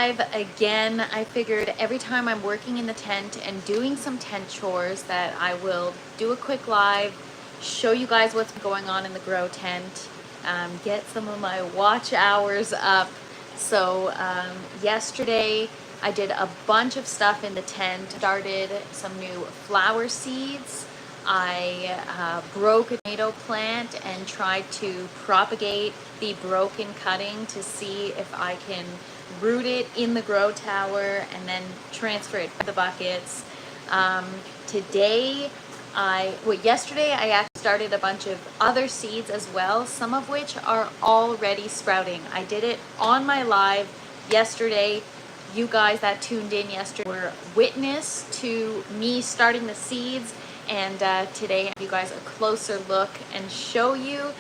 live again. I figured every time I'm working in the tent and doing some tent chores that I will do a quick live, show you guys what's going on in the grow tent, get some of my watch hours up. So yesterday I did a bunch of stuff in the tent, started some new flower seeds. I broke a tomato plant and tried to propagate the broken cutting to see if I can root it in the grow tower and then transfer it to the buckets. Yesterday I actually started a bunch of other seeds as well, some of which are already sprouting. I did it on my live yesterday. You guys that tuned in yesterday were witness to me starting the seeds, and today I'll give you guys a closer look and show you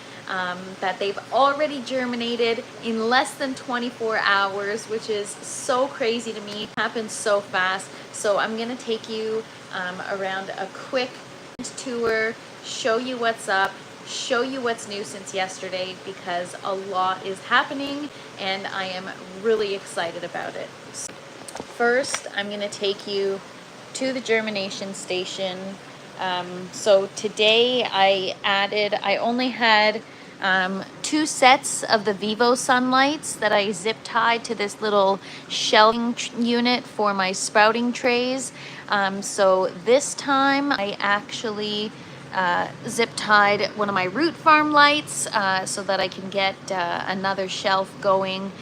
that they've already germinated in less than 24 hours, which is so crazy to me. It happens so fast. So I'm gonna take you around a quick tour, show you what's up, show you what's new since yesterday, because a lot is happening and I am really excited about it. So first, I'm gonna take you to the germination station. So today I only had 2 sets of the Vivo Sunlights that I zip tied to this little shelving unit for my sprouting trays. So this time I actually zip tied one of my root farm lights so that I can get another shelf going.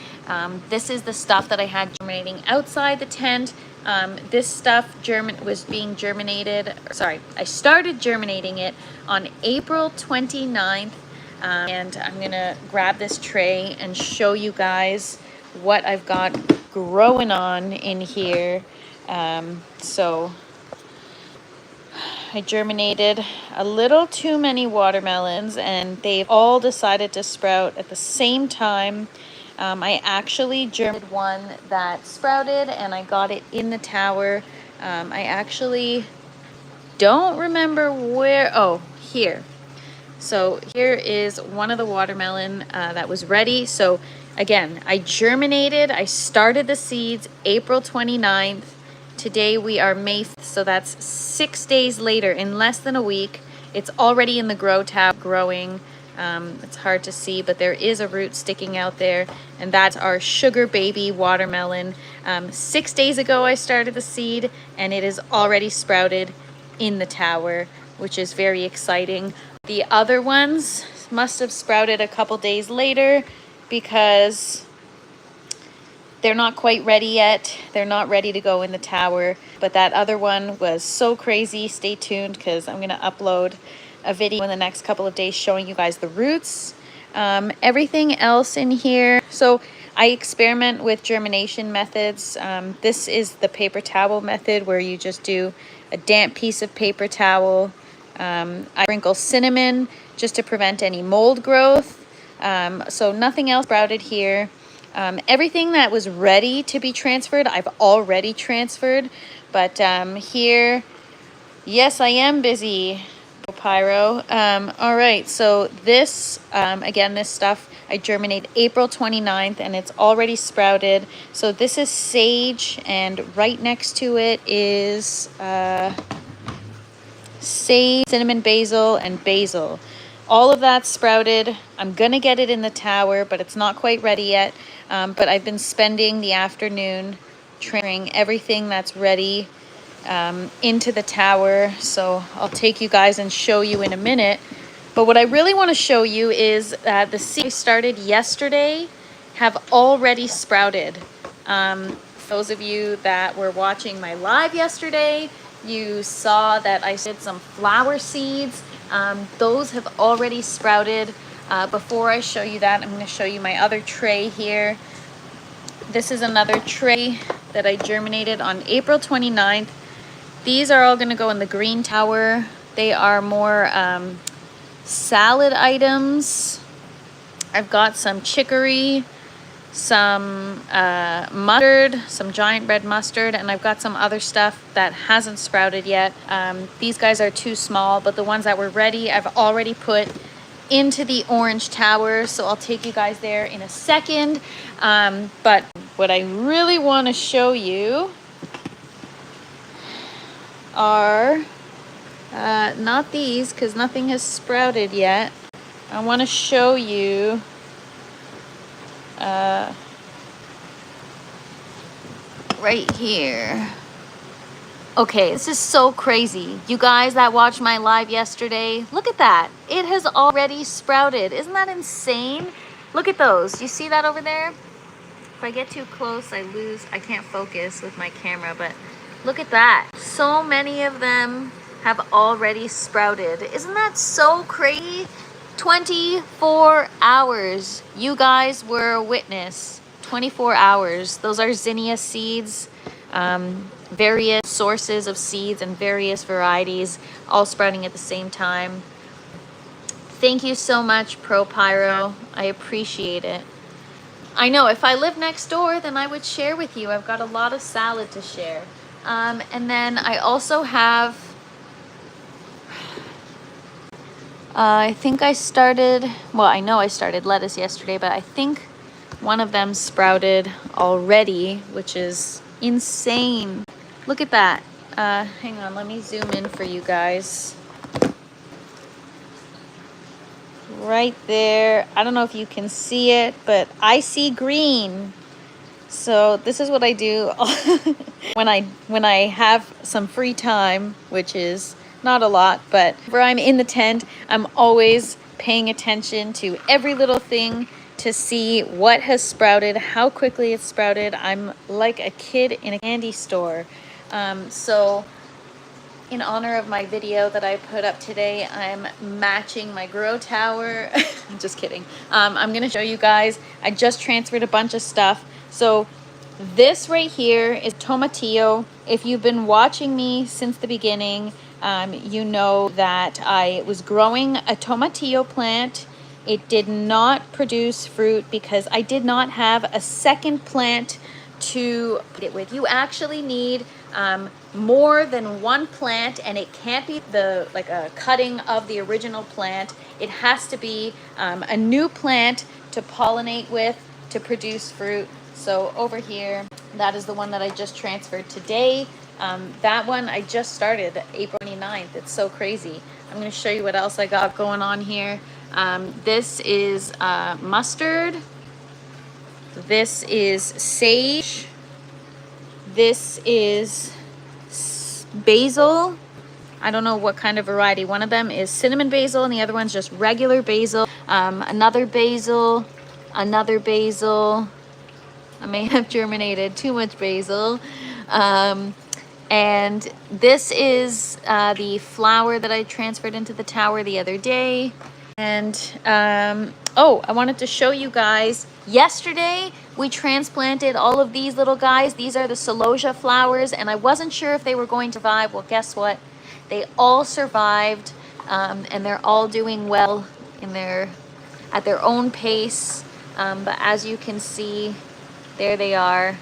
This is the stuff that I had germinating outside the tent. This stuff was being germinated, I started germinating it on April 29th, and I'm gonna grab this tray and show you guys what I've got growing on in here. So I germinated a little too many watermelons and they've all decided to sprout at the same time. I actually germinated one that sprouted and I got it in the tower. I actually don't remember where, oh, here. So here is one of the watermelon that was ready. So again, I started the seeds April 29th. Today we are May 5th, so that's 6 days later. In less than a week, it's already in the grow tower growing. It's hard to see, but there is a root sticking out there, and that's our sugar baby watermelon. 6 days ago I started the seed and it is already sprouted in the tower, which is very exciting. The other ones must have sprouted a couple days later because they're not quite ready yet. They're not ready to go in the tower, but that other one was so crazy. Stay tuned because I'm gonna upload a video in the next couple of days showing you guys the roots. Everything else in here. So I experiment with germination methods. This is the paper towel method where you just do a damp piece of paper towel. I sprinkle cinnamon just to prevent any mold growth. So nothing else sprouted here. Everything that was ready to be transferred, I've already transferred. But here, yes, I am busy, Pyro. All right, so this, again, this stuff, I germinated April 29th and it's already sprouted. So this is sage, and right next to it is sage, cinnamon, basil, and basil. All of that sprouted. I'm gonna get it in the tower, but it's not quite ready yet. But I've been spending the afternoon trimming everything that's ready into the tower. So I'll take you guys and show you in a minute. But what I really want to show you is that the seeds I started yesterday have already sprouted. Those of you that were watching my live yesterday, you saw that I did some flower seeds. Those have already sprouted. Before I show you that, I'm going to show you my other tray here. This is another tray that I germinated on April 29th. These are all going to go in the green tower. They are more salad items. I've got some chicory, some mustard, some giant red mustard, and I've got some other stuff that hasn't sprouted yet. These guys are too small, but the ones that were ready, I've already put into the orange tower, so I'll take you guys there in a second. But what I really want to show you are not these, because nothing has sprouted yet. I want to show you right here. Okay, this is so crazy. You guys that watched my live yesterday, look at that. It has already sprouted. Isn't that insane? Look at those. You see that over there? If I get too close, I can't focus with my camera, but look at that. So many of them have already sprouted. Isn't that so crazy? 24 hours. You guys were a witness. 24 hours. Those are zinnia seeds. Various sources of seeds and various varieties all sprouting at the same time. Thank you so much, Pro Pyro. I appreciate it. I know if I lived next door, then I would share with you. I've got a lot of salad to share. And then I also have, I think I started, well, I know I started lettuce yesterday, but I think one of them sprouted already, which is insane. Look at that. Hang on, let me zoom in for you guys. Right there. I don't know if you can see it, but I see green. So this is what I do when I have some free time, which is not a lot, but where I'm in the tent, I'm always paying attention to every little thing to see what has sprouted, how quickly it's sprouted. I'm like a kid in a candy store. So in honor of my video that I put up today, I'm matching my grow tower. I'm just kidding. I'm gonna show you guys. I just transferred a bunch of stuff. So this right here is tomatillo. If you've been watching me since the beginning, you know that I was growing a tomatillo plant. It did not produce fruit because I did not have a second plant to put it with. You actually need more than one plant, and it can't be like a cutting of the original plant. It has to be a new plant to pollinate with to produce fruit. So over here, that is the one that I just transferred today. That one I just started April 29th. It's so crazy. I'm going to show you what else I got going on here. This is mustard. This is sage. This is basil. I don't know what kind of variety. One of them is cinnamon basil and the other one's just regular basil. Another basil, another basil. I may have germinated too much basil. And this is the flower that I transferred into the tower the other day. And oh, I wanted to show you guys, yesterday we transplanted all of these little guys. These are the celosia flowers, and I wasn't sure if they were going to survive. Well, guess what? They all survived, and they're all doing well at their own pace. But as you can see, there they are.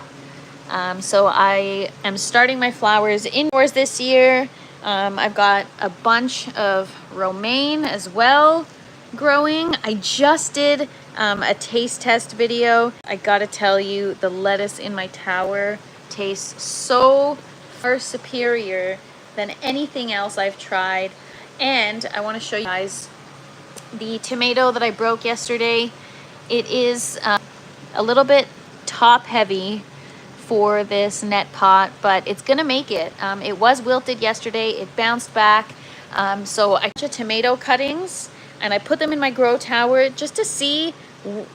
So I am starting my flowers indoors this year. I've got a bunch of romaine as well growing. I just did a taste test video. I gotta tell you, the lettuce in my tower tastes so far superior than anything else I've tried. And I want to show you guys the tomato that I broke yesterday. It is a little bit top heavy for this net pot, but it's gonna make it. It was wilted yesterday. It bounced back. So I took tomato cuttings and I put them in my grow tower just to see,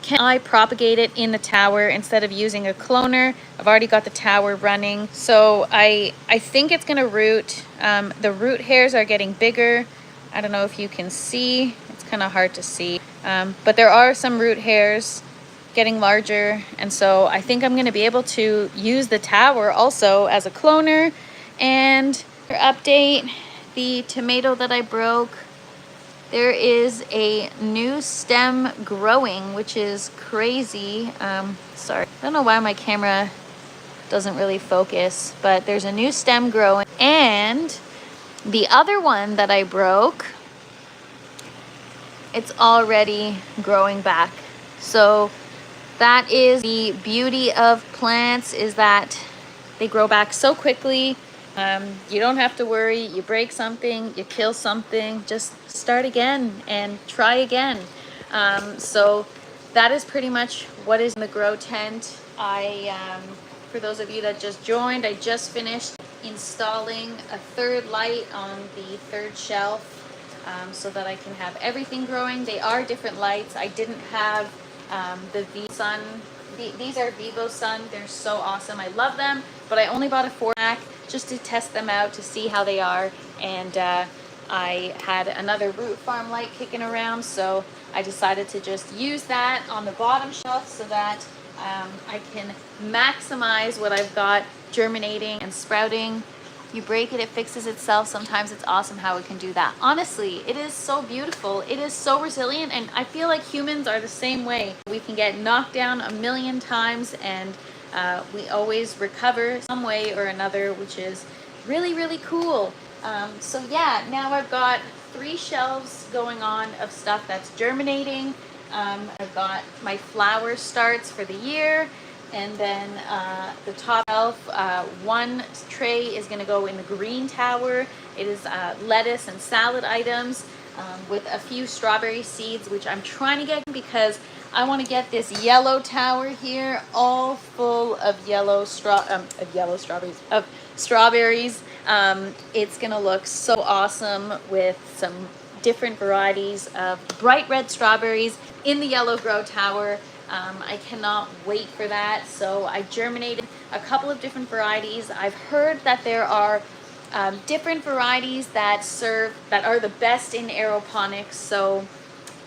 can I propagate it in the tower instead of using a cloner. I've already got the tower running. So I think it's gonna root. The root hairs are getting bigger. I don't know if you can see. It's kind of hard to see. But there are some root hairs getting larger, and so I think I'm going to be able to use the tower also as a cloner. And for update, the tomato that I broke, there is a new stem growing, which is crazy. Sorry, I don't know why my camera doesn't really focus, but there's a new stem growing. And the other one that I broke, it's already growing back. So That is the beauty of plants, is that they grow back so quickly. You don't have to worry. You break something, you kill something, just start again and try again. So that is pretty much what is in the grow tent. For those of you that just joined, I just finished installing a third light on the third shelf, so that I can have everything growing. They are different lights. I didn't have the V-Sun. These are Vivo Sun. They're so awesome. I love them, but I only bought a 4-pack just to test them out to see how they are. And I had another Root Farm light kicking around, so I decided to just use that on the bottom shelf so that I can maximize what I've got germinating and sprouting. You break it, it fixes itself. Sometimes it's awesome how it can do that. Honestly, it is so beautiful. It is so resilient, and I feel like humans are the same way. We can get knocked down a million times, and we always recover some way or another, which is really, really cool. So yeah, now I've got 3 shelves going on of stuff that's germinating. I've got my flower starts for the year. And then the top shelf, one tray is going to go in the green tower. It is lettuce and salad items with a few strawberry seeds, which I'm trying to get because I want to get this yellow tower here all full of strawberries. It's going to look so awesome with some different varieties of bright red strawberries in the yellow grow tower. I cannot wait for that. So I germinated a couple of different varieties. I've heard that there are different varieties that are the best in aeroponics. So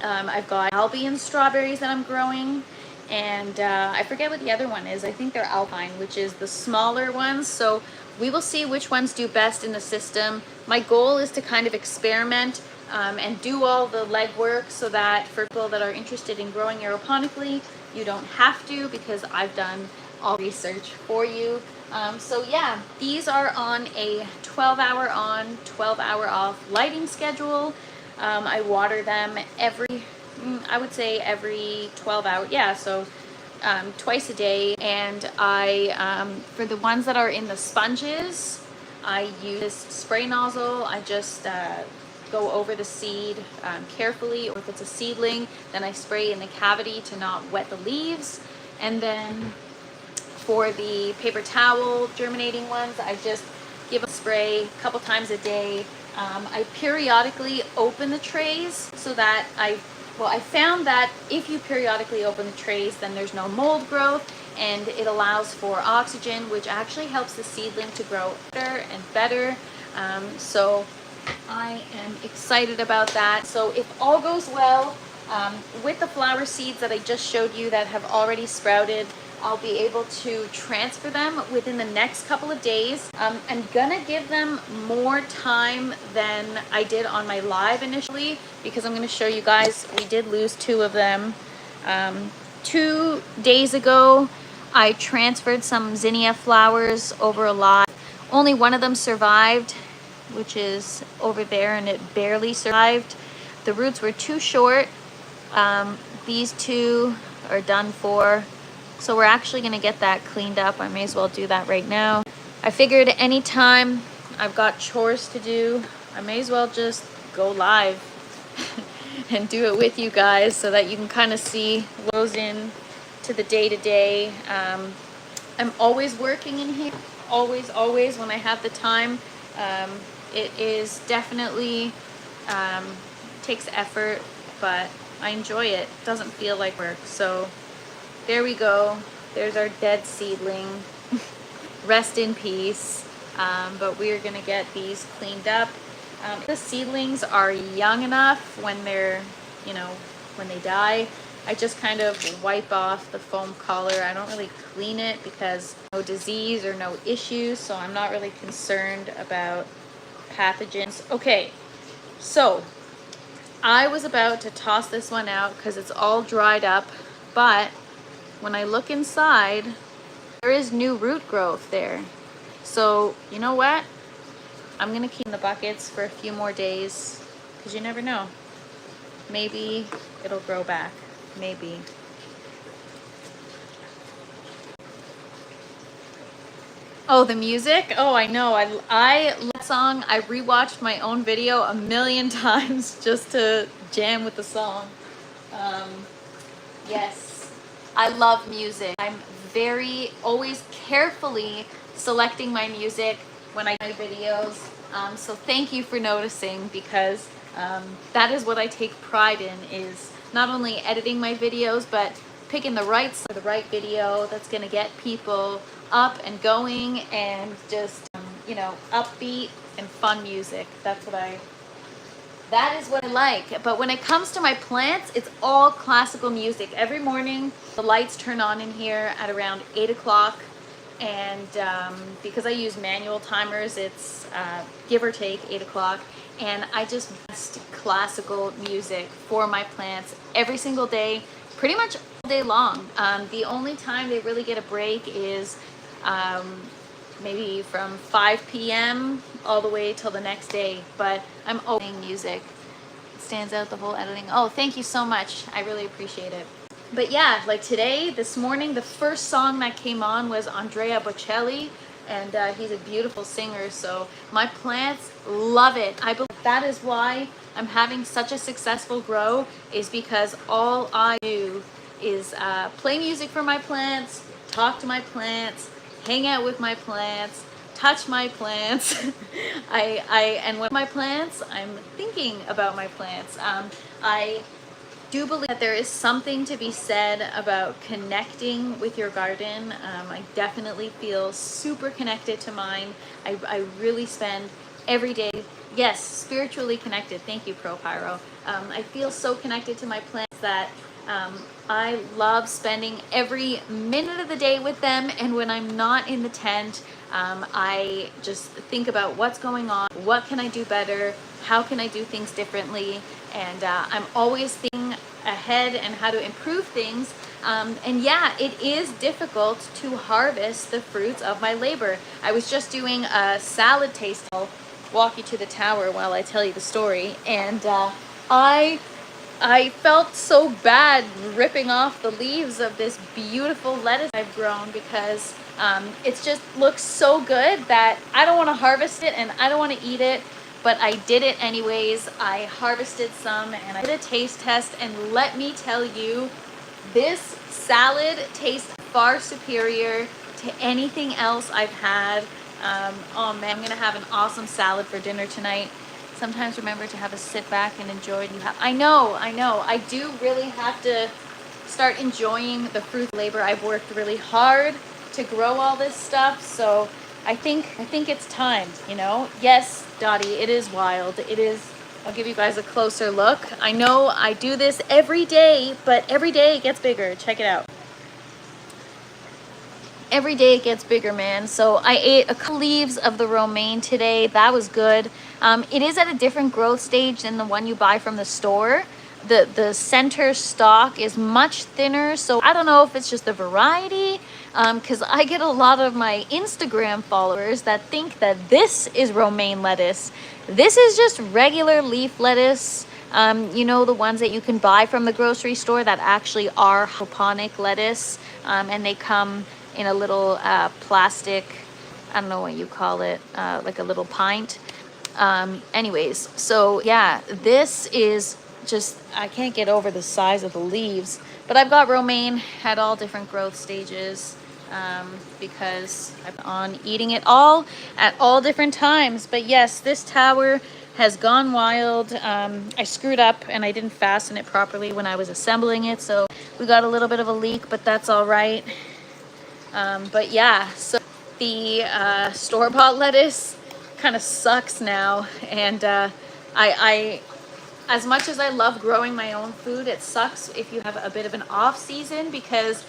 I've got Albion strawberries that I'm growing, and I forget what the other one is. I think they're Alpine, which is the smaller ones. So we will see which ones do best in the system. My goal is to kind of experiment and do all the legwork so that for people that are interested in growing aeroponically, you don't have to, because I've done all research for you. So yeah, these are on a 12-hour on, 12-hour off lighting schedule. I water them I would say every 12 hours. Yeah, so twice a day. And for the ones that are in the sponges, I use this spray nozzle. I just go over the seed carefully, or if it's a seedling, then I spray in the cavity to not wet the leaves. And then for the paper towel germinating ones, I just give a spray a couple times a day. I periodically open the trays so that I found that if you periodically open the trays, then there's no mold growth, and it allows for oxygen, which actually helps the seedling to grow better and better. So I am excited about that. So if all goes well, with the flower seeds that I just showed you that have already sprouted, I'll be able to transfer them within the next couple of days. I'm gonna give them more time than I did on my live initially, because I'm gonna show you guys, we did lose 2 of them. 2 days ago, I transferred some zinnia flowers over a lot. Only one of them survived, which is over there, and it barely survived. The roots were too short. These 2 are done for. So we're actually going to get that cleaned up. I may as well do that right now. I figured anytime I've got chores to do, I may as well just go live and do it with you guys so that you can kind of see what goes in to the day-to-day. I'm always working in here. Always when I have the time. It is definitely takes effort, but I enjoy it. It doesn't feel like work. So there we go. There's our dead seedling. Rest in peace. But we're gonna get these cleaned up. The seedlings are young enough when they're, when they die, I just kind of wipe off the foam collar. I don't really clean it because no disease or no issues, so I'm not really concerned about pathogens. Okay, so I was about to toss this one out because it's all dried up, but when I look inside, there is new root growth there. So you know what? I'm gonna keep in the buckets for a few more days because you never know. Maybe it'll grow back. Maybe. Oh, the music? Oh, I know. I love that song. I rewatched my own video a million times just to jam with the song. Um, yes, I love music. I'm very always carefully selecting my music when I do my videos. So thank you for noticing, because that is what I take pride in, is not only editing my videos, but picking the right song, the right video that's going to get people up and going, and just upbeat and fun music. That is what I like. But when it comes to my plants, it's all classical music. Every morning, the lights turn on in here at around 8 o'clock. And because I use manual timers, it's give or take 8 o'clock. And I just best classical music for my plants every single day, pretty much all day long. The only time they really get a break is maybe from 5 p.m. all the way till the next day, but I'm always playing music. It stands out, the whole editing. Oh, thank you so much. I really appreciate it. But yeah, like today, this morning, the first song that came on was Andrea Bocelli, and he's a beautiful singer, so my plants love it. I believe that is why I'm having such a successful grow, is because all I do is play music for my plants, talk to my plants, hang out with my plants, touch my plants. And with my plants, I'm thinking about my plants. I do believe that there is something to be said about connecting with your garden. I definitely feel super connected to mine. I really spend every day, yes, spiritually connected. Thank you, ProPyro. I feel so connected to my plants that I love spending every minute of the day with them. And when I'm not in the tent, I just think about what's going on, what can I do better, how can I do things differently, and I'm always thinking ahead and how to improve things. And yeah, it is difficult to harvest the fruits of my labor. I was just doing a salad taste. I'll walk you to the tower while I tell you the story. And I felt so bad ripping off the leaves of this beautiful lettuce I've grown, because it just looks so good that I don't want to harvest it and I don't want to eat it. But I did it anyways. I harvested some and I did a taste test, and let me tell you, this salad tastes far superior to anything else I've had. Oh man, I'm gonna have an awesome salad for dinner tonight. Sometimes remember to have a sit back and enjoy. I know. I do really have to start enjoying the fruit labor. I've worked really hard to grow all this stuff, so I think it's time, Yes, Dottie, it is wild. It is. I'll give you guys a closer look. I know I do this every day, but every day it gets bigger. Check it out. Every day it gets bigger, man. So I ate a couple leaves of the romaine today. That was good. It is at a different growth stage than the one you buy from the store. The center stalk is much thinner, so I don't know if it's just the variety, because I get a lot of my Instagram followers that think that this is romaine lettuce. This is just regular leaf lettuce. The ones that you can buy from the grocery store that actually are hydroponic lettuce, and they come in a little plastic, I don't know what you call it, like a little pint. Anyways, so yeah, this is just, I can't get over the size of the leaves, but I've got romaine at all different growth stages, because I'm on eating it all at all different times. But yes, this tower has gone wild. I screwed up and I didn't fasten it properly when I was assembling it, so we got a little bit of a leak, but that's all right. But yeah, so the store-bought lettuce kind of sucks now, and I as much as I love growing my own food, it sucks if you have a bit of an off season, because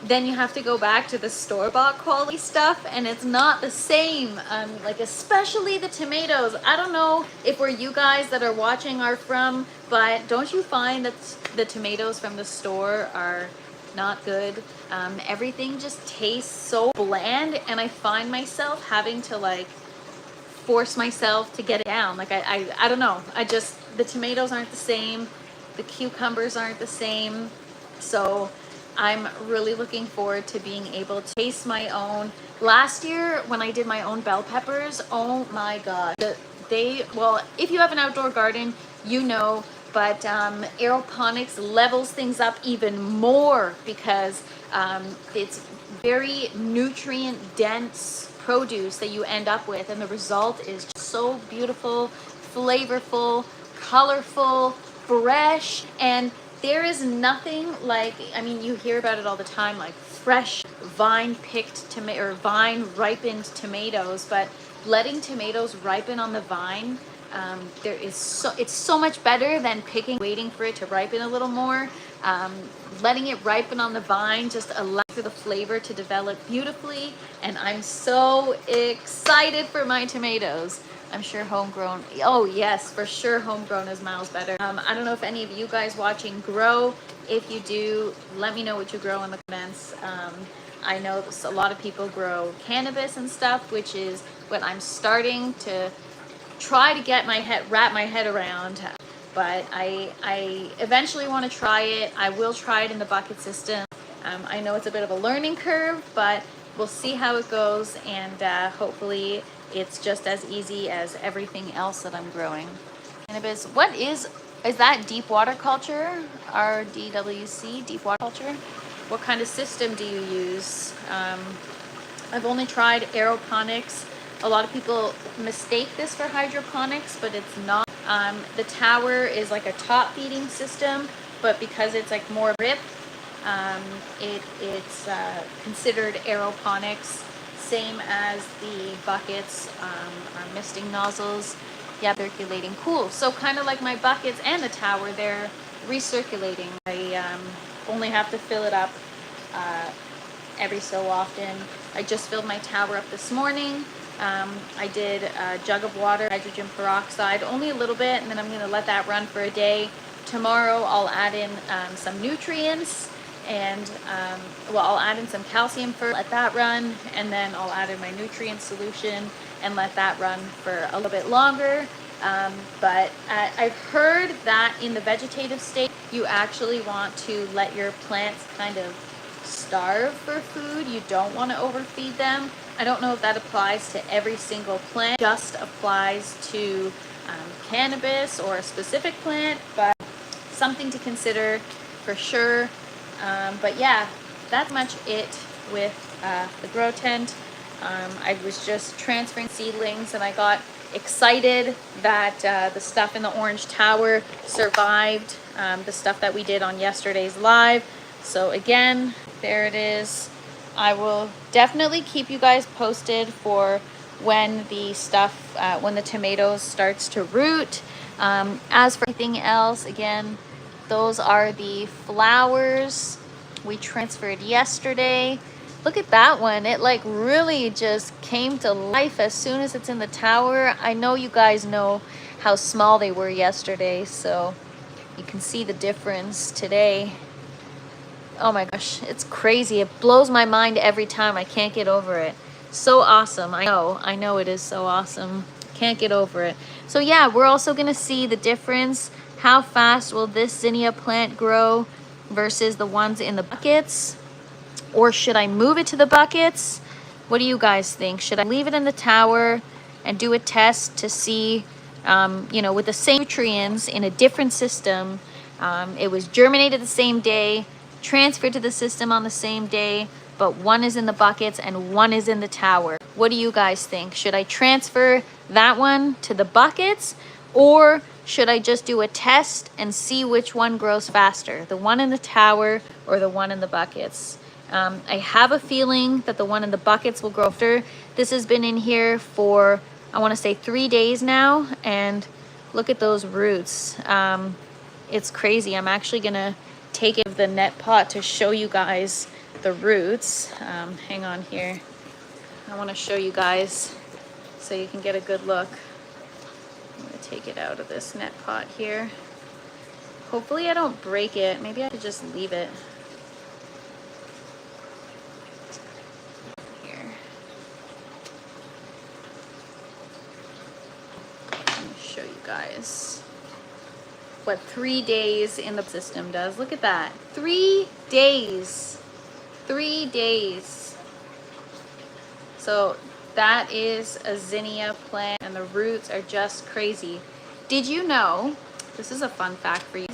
then you have to go back to the store-bought quality stuff, and it's not the same. Like especially the tomatoes. I don't know if where you guys that are watching are from, but don't you find that the tomatoes from the store are not good? Everything just tastes so bland, and I find myself having to like force myself to get it down. Like I don't know. The tomatoes aren't the same. The cucumbers aren't the same. So I'm really looking forward to being able to taste my own, Last year when I did my own bell peppers, oh my god, well, if you have an outdoor garden, you know, but aeroponics levels things up even more because it's very nutrient dense produce that you end up with, and the result is just so beautiful, flavorful, colorful, fresh. And there is nothing like, I mean, you hear about it all the time, like fresh vine picked tomato or vine ripened tomatoes, but letting tomatoes ripen on the vine, it's so much better than waiting for it to ripen a little more. Letting it ripen on the vine just allows for the flavor to develop beautifully, and I'm so excited for my tomatoes. I'm sure homegrown, oh yes, for sure homegrown is miles better. I don't know if any of you guys watching grow. If you do, let me know what you grow in the comments. I know a lot of people grow cannabis and stuff, which is what I'm starting to try to wrap my head around. But I eventually want to try it. I will try it in the bucket system. I know it's a bit of a learning curve, but we'll see how it goes, and hopefully it's just as easy as everything else that I'm growing. Cannabis, what is that deep water culture? RDWC, deep water culture? What kind of system do you use? I've only tried aeroponics. A lot of people mistake this for hydroponics, but it's not. The tower is like a top feeding system, but because it's like more drip, it's considered aeroponics. Same as the buckets are misting nozzles. Yeah, circulating. Cool. So kind of like my buckets and the tower, they're recirculating. I only have to fill it up every so often. I just filled my tower up this morning. I did a jug of water, hydrogen peroxide, only a little bit, and then I'm going to let that run for a day. Tomorrow I'll add in some nutrients, and I'll add in some calcium first, let that run, and then I'll add in my nutrient solution and let that run for a little bit longer. But I've heard that in the vegetative state, you actually want to let your plants kind of starve for food. You don't want to overfeed them. I don't know if that applies to every single plant, just applies to cannabis or a specific plant, but something to consider for sure. But yeah, that's much it with the grow tent. I was just transferring seedlings, and I got excited that the stuff in the orange tower survived the stuff that we did on yesterday's live. So again, there it is. I will definitely keep you guys posted for when the stuff, when the tomatoes starts to root. As for anything else, again, those are the flowers we transferred yesterday. Look at that one. It like really just came to life as soon as it's in the tower. I know you guys know how small they were yesterday, so you can see the difference today. Oh my gosh, it's crazy. It blows my mind every time. I can't get over it. So awesome. I know it is so awesome. Can't get over it. So yeah, we're also gonna see the difference. How fast will this zinnia plant grow versus the ones in the buckets? Or should I move it to the buckets? What do you guys think? Should I leave it in the tower and do a test to see, with the same nutrients in a different system? It was germinated the same day, transferred to the system on the same day, but one is in the buckets and one is in the tower. What do you guys think? Should I transfer that one to the buckets, or should I just do a test and see which one grows faster, the one in the tower or the one in the buckets? I have a feeling that the one in the buckets will grow faster. This has been in here for, I want to say 3 days now, and look at those roots. It's crazy. I'm actually gonna take it of the net pot to show you guys the roots. Hang on here. I want to show you guys so you can get a good look. I'm gonna take it out of this net pot here. Hopefully I don't break it. Maybe I could just leave it here. Let me show you guys what 3 days in the system does. Look at that. 3 days. 3 days. So that is a zinnia plant, and the roots are just crazy. Did you know, this is a fun fact for you,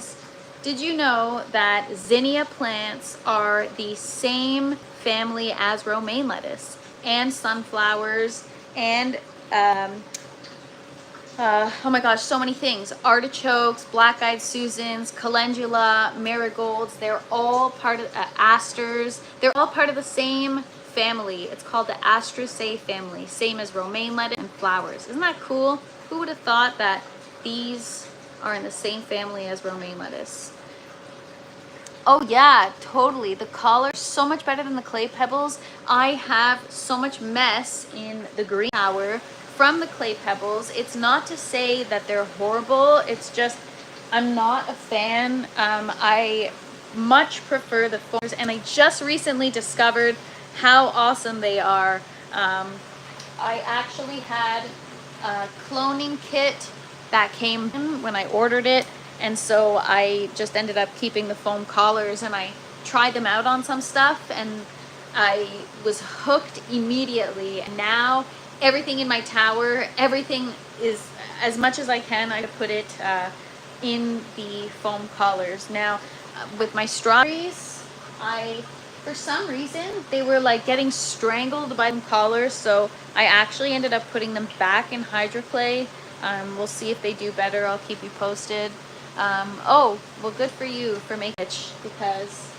did you know that zinnia plants are the same family as romaine lettuce and sunflowers and oh my gosh, so many things. Artichokes, black-eyed Susans, calendula, marigolds, they're all part of asters. They're all part of the same family. It's called the Astraceae family, same as romaine lettuce and flowers. Isn't that cool? Who would have thought that these are in the same family as romaine lettuce? Oh yeah, totally. The color is so much better than the clay pebbles. I have so much mess in the green tower from the clay pebbles. It's not to say that they're horrible. It's just I'm not a fan. I much prefer the foams, and I just recently discovered how awesome they are. I actually had a cloning kit that came in when I ordered it, and so I just ended up keeping the foam collars, and I tried them out on some stuff, and I was hooked immediately. And now everything in my tower, everything is, as much as I can, I put it in the foam collars. Now with my strawberries, for some reason, they were like getting strangled by the collars, so I actually ended up putting them back in hydroclay. We'll see if they do better. I'll keep you posted. Oh, well, good for you for making it, because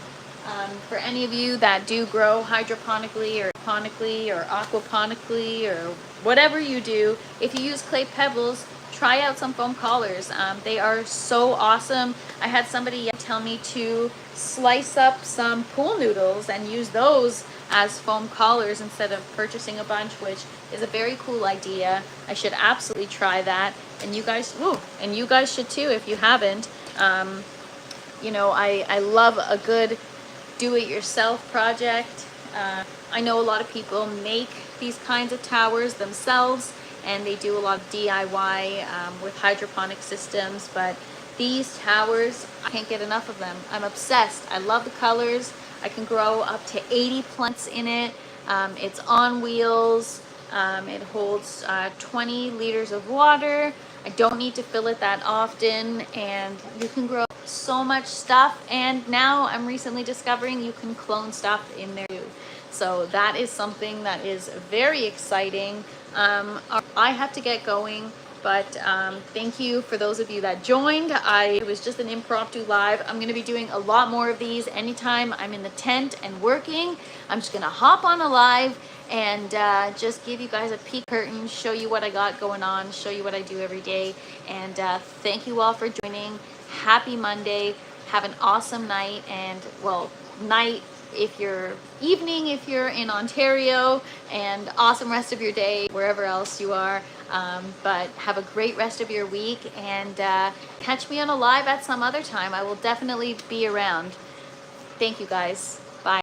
for any of you that do grow hydroponically or aquaponically or whatever you do, if you use clay pebbles, try out some foam collars. They are so awesome. I had somebody tell me to slice up some pool noodles and use those as foam collars instead of purchasing a bunch, which is a very cool idea. I should absolutely try that, and you guys should too if you haven't. You know, I love a good do-it-yourself project. I know a lot of people make these kinds of towers themselves, and they do a lot of DIY with hydroponic systems, but these towers, I can't get enough of them. I'm obsessed. I love the colors. I can grow up to 80 plants in it. It's on wheels. It holds 20 liters of water. I don't need to fill it that often, and you can grow so much stuff. And now I'm recently discovering you can clone stuff in there too. So that is something that is very exciting. I have to get going, but thank you for those of you that joined. It was just an impromptu live. I'm going to be doing a lot more of these anytime I'm in the tent and working. I'm just going to hop on a live and just give you guys a peek curtain, show you what I got going on, show you what I do every day. And thank you all for joining. Happy Monday. Have an awesome night, and well, night if you're evening if you're in Ontario, and awesome rest of your day wherever else you are. But have a great rest of your week, and catch me on a live at some other time. I will definitely be around. Thank you guys.